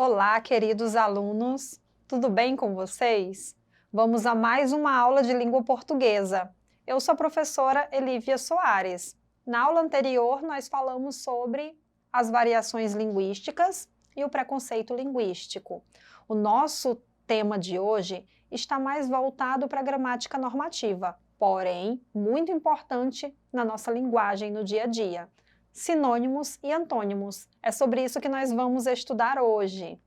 Olá, queridos alunos, tudo bem com vocês? Vamos a mais uma aula de língua portuguesa. Eu sou a professora Elívia Soares. Na aula anterior, nós falamos sobre as variações linguísticas e o preconceito linguístico. O nosso tema de hoje está mais voltado para a gramática normativa, porém, muito importante na nossa linguagem no dia a dia. Sinônimos e antônimos. É sobre isso que nós vamos estudar hoje.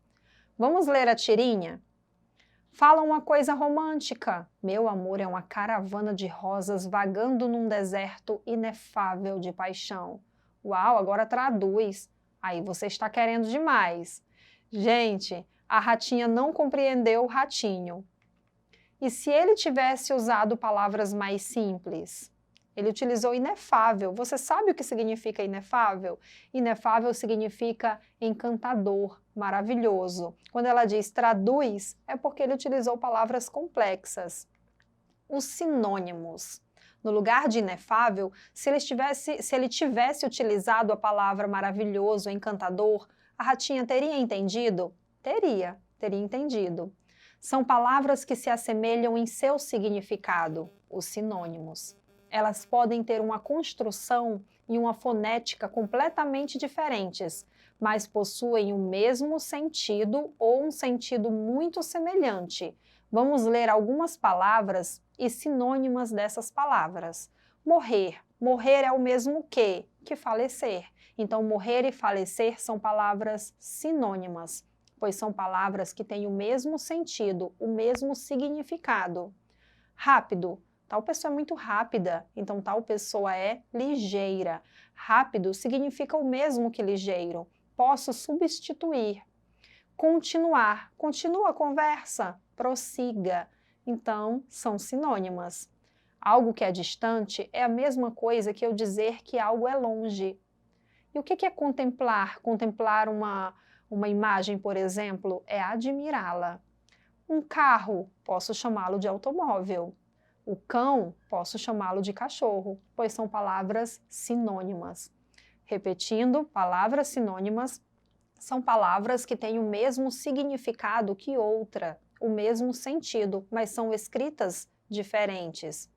Vamos ler a tirinha? Fala uma coisa romântica. Meu amor é uma caravana de rosas vagando num deserto inefável de paixão. Uau, agora traduz. Aí você está querendo demais. Gente, a ratinha não compreendeu o ratinho. E se ele tivesse usado palavras mais simples? Ele utilizou inefável. Você sabe o que significa inefável? Inefável significa encantador, maravilhoso. Quando ela diz traduz, é porque ele utilizou palavras complexas. Os sinônimos. No lugar de inefável, se ele tivesse utilizado a palavra maravilhoso, encantador, a ratinha teria entendido? Teria entendido. São palavras que se assemelham em seu significado, os sinônimos. Elas podem ter uma construção e uma fonética completamente diferentes, mas possuem o mesmo sentido ou um sentido muito semelhante. Vamos ler algumas palavras e sinônimas dessas palavras. Morrer. Morrer é o mesmo que falecer. Então, morrer e falecer são palavras sinônimas, pois são palavras que têm o mesmo sentido, o mesmo significado. Rápido. Tal pessoa é muito rápida, então tal pessoa é ligeira. Rápido significa o mesmo que ligeiro. Posso substituir. Continuar. Continua a conversa. Prossiga. Então, são sinônimas. Algo que é distante é a mesma coisa que eu dizer que algo é longe. E o que é contemplar? Contemplar uma imagem, por exemplo, é admirá-la. Um carro, posso chamá-lo de automóvel. O cão, posso chamá-lo de cachorro, pois são palavras sinônimas. Repetindo, palavras sinônimas são palavras que têm o mesmo significado que outra, o mesmo sentido, mas são escritas diferentes.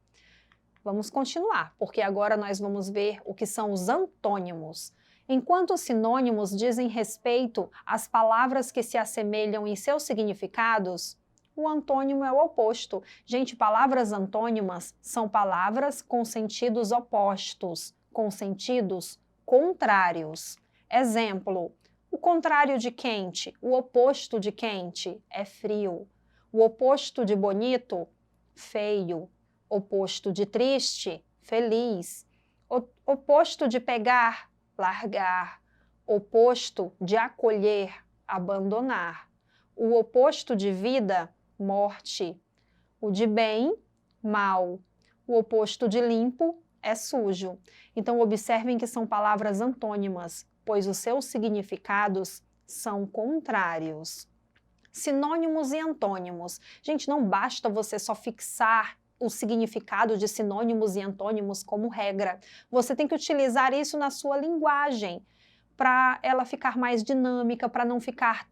Vamos continuar, porque agora nós vamos ver o que são os antônimos. Enquanto os sinônimos dizem respeito às palavras que se assemelham em seus significados, o antônimo é o oposto. Gente, palavras antônimas são palavras com sentidos opostos, com sentidos contrários. Exemplo, o contrário de quente, o oposto de quente é frio. O oposto de bonito, feio. Oposto de triste, feliz. Oposto de pegar, largar. Oposto de acolher, abandonar. O oposto de vida, morte. O de bem, mal. O oposto de limpo é sujo. Então, observem que são palavras antônimas, pois os seus significados são contrários. Sinônimos e antônimos. Gente, não basta você só fixar o significado de sinônimos e antônimos como regra. Você tem que utilizar isso na sua linguagem, para ela ficar mais dinâmica, para não ficar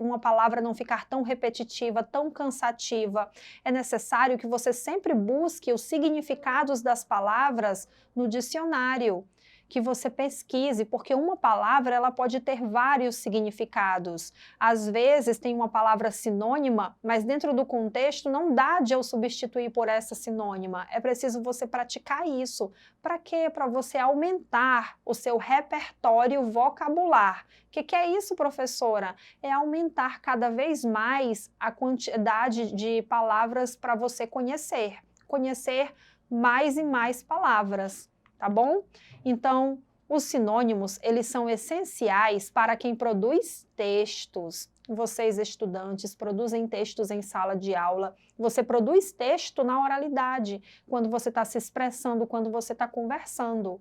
uma palavra não ficar tão repetitiva, tão cansativa. É necessário que você sempre busque os significados das palavras no dicionário, que você pesquise, porque uma palavra ela pode ter vários significados. Às vezes tem uma palavra sinônima, mas dentro do contexto não dá de eu substituir por essa sinônima. É preciso você praticar isso. Para quê? Para você aumentar o seu repertório vocabular. O que é isso, professora? É aumentar cada vez mais a quantidade de palavras para você conhecer. Conhecer mais e mais palavras. Tá bom? Então, os sinônimos, eles são essenciais para quem produz textos. Vocês, estudantes, produzem textos em sala de aula. Você produz texto na oralidade, quando você está se expressando, quando você está conversando.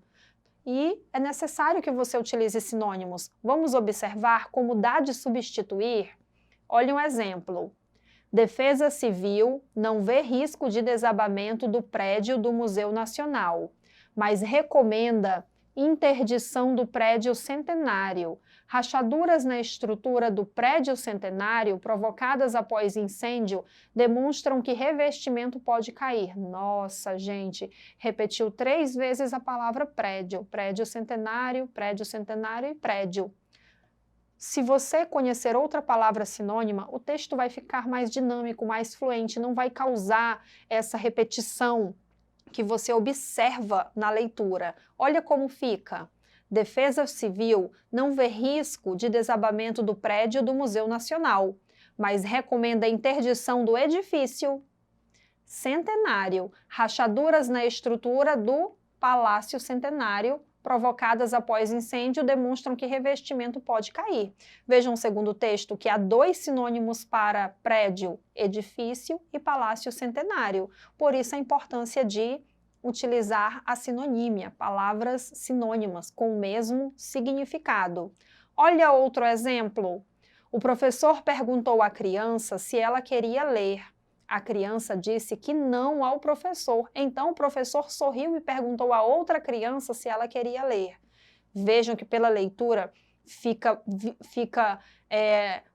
E é necessário que você utilize sinônimos. Vamos observar como dá de substituir? Olha um exemplo. Defesa Civil não vê risco de desabamento do prédio do Museu Nacional, mas recomenda Interdição do prédio centenário. Rachaduras na estrutura do prédio centenário provocadas após incêndio demonstram que revestimento pode cair. Nossa, gente, repetiu 3 vezes a palavra prédio. Prédio centenário e prédio. Se você conhecer outra palavra sinônima, o texto vai ficar mais dinâmico, mais fluente, não vai causar essa repetição que você observa na leitura. Olha como fica. Defesa Civil não vê risco de desabamento do prédio do Museu Nacional, mas recomenda a interdição do edifício. Centenário. Rachaduras na estrutura do Palácio Centenário provocadas após incêndio demonstram que revestimento pode cair. Vejam o segundo texto que há 2 sinônimos para prédio, edifício e palácio centenário. Por isso a importância de utilizar a sinonímia, palavras sinônimas com o mesmo significado. Olha outro exemplo. O professor perguntou à criança se ela queria ler. A criança disse que não ao professor. Então o professor sorriu e perguntou a outra criança se ela queria ler. Vejam que pela leitura fica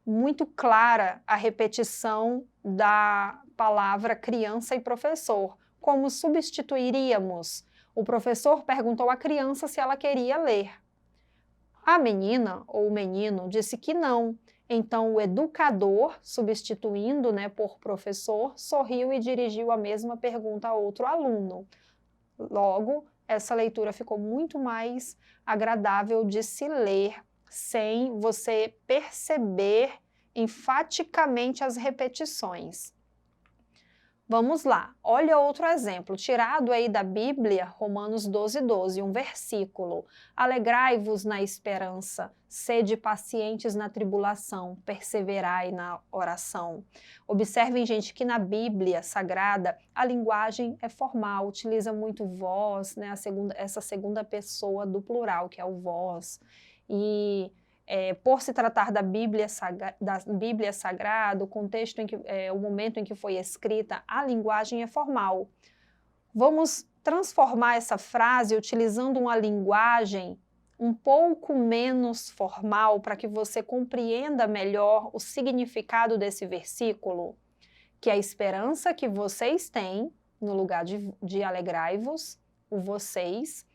muito clara a repetição da palavra criança e professor. Como substituiríamos? O professor perguntou à criança se ela queria ler. A menina ou o menino disse que não. Então, o educador, substituindo por professor, sorriu e dirigiu a mesma pergunta a outro aluno. Logo, essa leitura ficou muito mais agradável de se ler, sem você perceber enfaticamente as repetições. Vamos lá, olha outro exemplo, tirado aí da Bíblia, Romanos 12:12, um versículo. Alegrai-vos na esperança, sede pacientes na tribulação, perseverai na oração. Observem, gente, que na Bíblia Sagrada a linguagem é formal, utiliza muito vós, essa segunda pessoa do plural, que é o vós. E por se tratar da Bíblia Sagrada, o contexto o momento em que foi escrita, a linguagem é formal. Vamos transformar essa frase utilizando uma linguagem um pouco menos formal para que você compreenda melhor o significado desse versículo, que a esperança que vocês têm, no lugar de alegrai-vos, o vocês,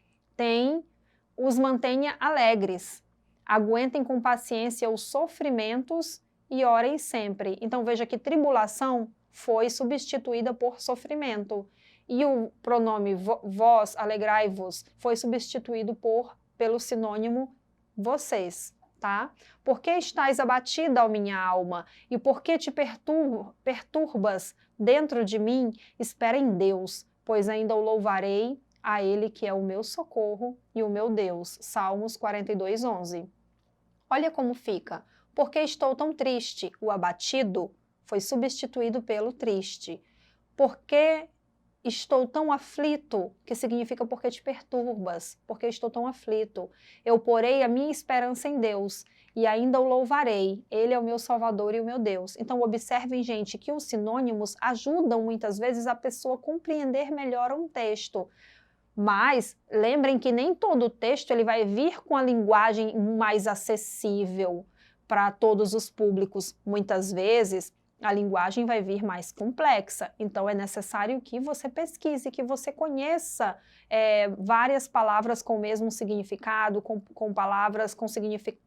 os mantenha alegres. Aguentem com paciência os sofrimentos e orem sempre. Então veja que tribulação foi substituída por sofrimento. E o pronome vós, alegrai-vos, foi substituído pelo sinônimo vocês, tá? Por que estais abatida, ó minha alma? E por que te perturbas dentro de mim? Espera em Deus, pois ainda o louvarei, a Ele que é o meu socorro e o meu Deus. Salmos 42:11. Olha como fica. Por que estou tão triste? O abatido foi substituído pelo triste. Por que estou tão aflito? Que significa porque te perturbas. Porque estou tão aflito. Eu porei a minha esperança em Deus e ainda o louvarei. Ele é o meu Salvador e o meu Deus. Então observem, gente, que os sinônimos ajudam muitas vezes a pessoa a compreender melhor um texto. Mas lembrem que nem todo texto ele vai vir com a linguagem mais acessível para todos os públicos. Muitas vezes a linguagem vai vir mais complexa, então é necessário que você pesquise, que você conheça várias palavras com o mesmo significado, com palavras com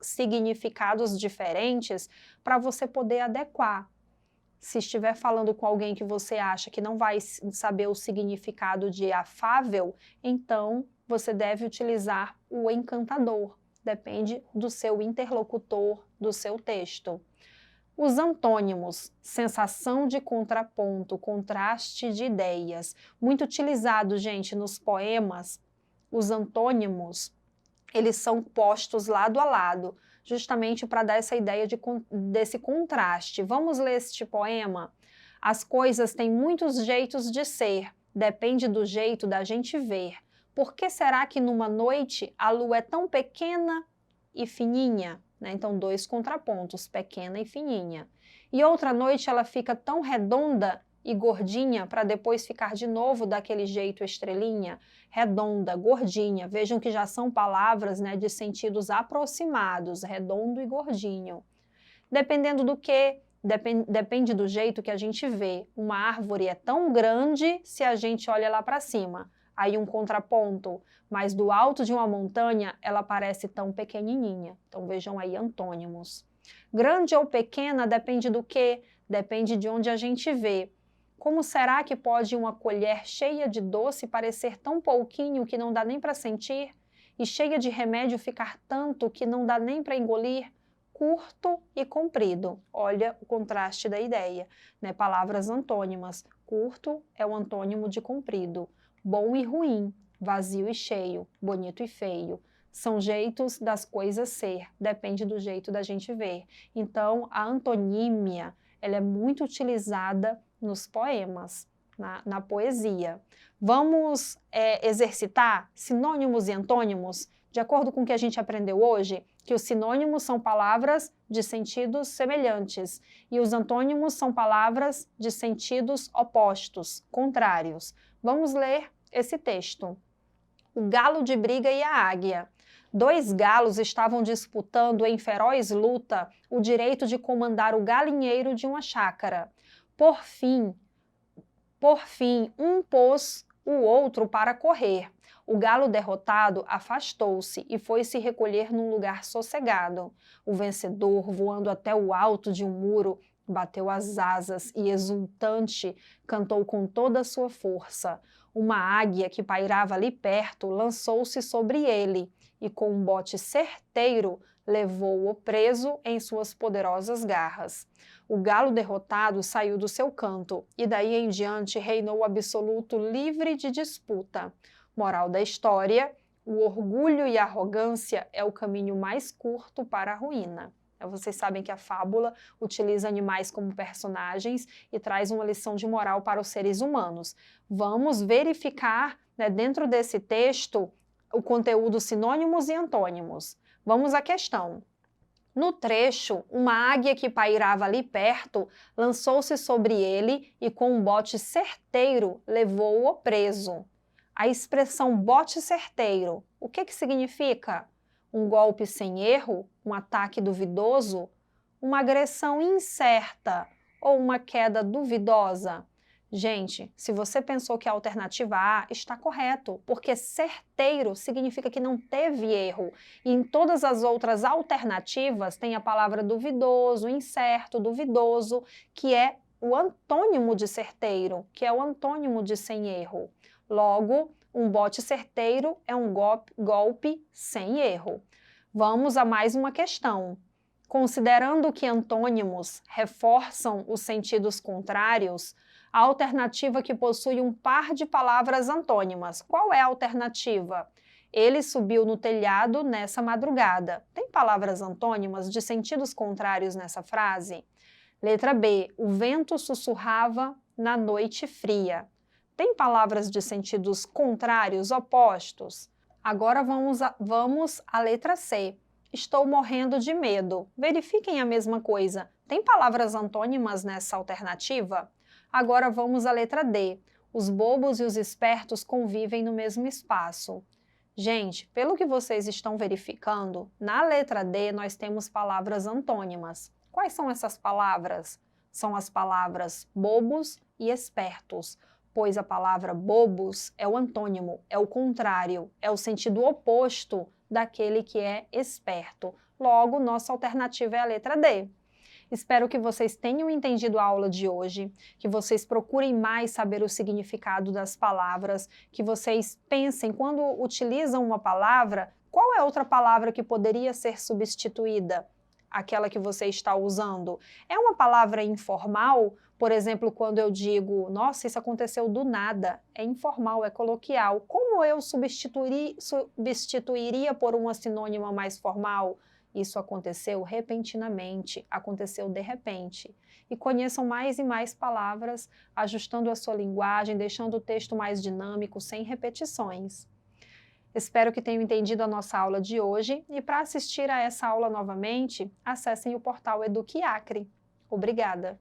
significados diferentes, para você poder adequar. Se estiver falando com alguém que você acha que não vai saber o significado de afável, então você deve utilizar o encantador. Depende do seu interlocutor, do seu texto. Os antônimos, sensação de contraponto, contraste de ideias. Muito utilizado, gente, nos poemas. Os antônimos, eles são postos lado a lado, justamente para dar essa ideia desse contraste. Vamos ler este poema? As coisas têm muitos jeitos de ser, depende do jeito da gente ver. Por que será que numa noite a lua é tão pequena e fininha? Então, 2 contrapontos, pequena e fininha. E outra noite ela fica tão redonda e gordinha para depois ficar de novo daquele jeito estrelinha, redonda, gordinha. Vejam que já são palavras, né, de sentidos aproximados, redondo e gordinho. Dependendo do que, depende do jeito que a gente vê. Uma árvore é tão grande se a gente olha lá para cima. Aí um contraponto, mas do alto de uma montanha ela parece tão pequenininha. Então vejam aí antônimos. Grande ou pequena depende do que? Depende de onde a gente vê. Como será que pode uma colher cheia de doce parecer tão pouquinho que não dá nem para sentir? E cheia de remédio ficar tanto que não dá nem para engolir? Curto e comprido. Olha o contraste da ideia, né? Palavras antônimas. Curto é o antônimo de comprido. Bom e ruim, vazio e cheio, bonito e feio. São jeitos das coisas ser, depende do jeito da gente ver. Então, a antonímia, ela é muito utilizada nos poemas, na poesia. Vamos exercitar sinônimos e antônimos, de acordo com o que a gente aprendeu hoje, que os sinônimos são palavras de sentidos semelhantes e os antônimos são palavras de sentidos opostos, contrários. Vamos ler esse texto. O galo de briga e a águia. 2 galos estavam disputando em feroz luta o direito de comandar o galinheiro de uma chácara. Por fim, um pôs o outro para correr. O galo derrotado afastou-se e foi se recolher num lugar sossegado. O vencedor, voando até o alto de um muro, bateu as asas e, exultante, cantou com toda a sua força. Uma águia que pairava ali perto lançou-se sobre ele e, com um bote certeiro, levou-o preso em suas poderosas garras. O galo derrotado saiu do seu canto e daí em diante reinou absoluto livre de disputa. Moral da história: o orgulho e a arrogância é o caminho mais curto para a ruína. Vocês sabem que a fábula utiliza animais como personagens e traz uma lição de moral para os seres humanos. Vamos verificar, né, dentro desse texto, o conteúdo sinônimos e antônimos. Vamos à questão. No trecho, uma águia que pairava ali perto lançou-se sobre ele e com um bote certeiro levou-o preso. A expressão bote certeiro, o que significa? Um golpe sem erro, um ataque duvidoso, uma agressão incerta ou uma queda duvidosa? Gente, se você pensou que a alternativa A está correto, porque certeiro significa que não teve erro, e em todas as outras alternativas tem a palavra duvidoso, incerto, duvidoso, que é o antônimo de certeiro, que é o antônimo de sem erro. Logo, um bote certeiro é um golpe sem erro. Vamos a mais uma questão. Considerando que antônimos reforçam os sentidos contrários, a alternativa que possui um par de palavras antônimas. Qual é a alternativa? Ele subiu no telhado nessa madrugada. Tem palavras antônimas de sentidos contrários nessa frase? Letra B. O vento sussurrava na noite fria. Tem palavras de sentidos contrários, opostos? Agora vamos à letra C. Estou morrendo de medo. Verifiquem a mesma coisa. Tem palavras antônimas nessa alternativa? Agora vamos à letra D. Os bobos e os espertos convivem no mesmo espaço. Gente, pelo que vocês estão verificando, na letra D nós temos palavras antônimas. Quais são essas palavras? São as palavras bobos e espertos, pois a palavra bobos é o antônimo, é o contrário, é o sentido oposto daquele que é esperto. Logo, nossa alternativa é a letra D. Espero que vocês tenham entendido a aula de hoje, que vocês procurem mais saber o significado das palavras, que vocês pensem, quando utilizam uma palavra, qual é outra palavra que poderia ser substituída? Aquela que você está usando. É uma palavra informal? Por exemplo, quando eu digo, nossa, isso aconteceu do nada, é informal, é coloquial. Como eu substituiria por uma sinônima mais formal? Isso aconteceu repentinamente, aconteceu de repente. E conheçam mais e mais palavras, ajustando a sua linguagem, deixando o texto mais dinâmico, sem repetições. Espero que tenham entendido a nossa aula de hoje e para assistir a essa aula novamente, acessem o portal Eduque Acre. Obrigada!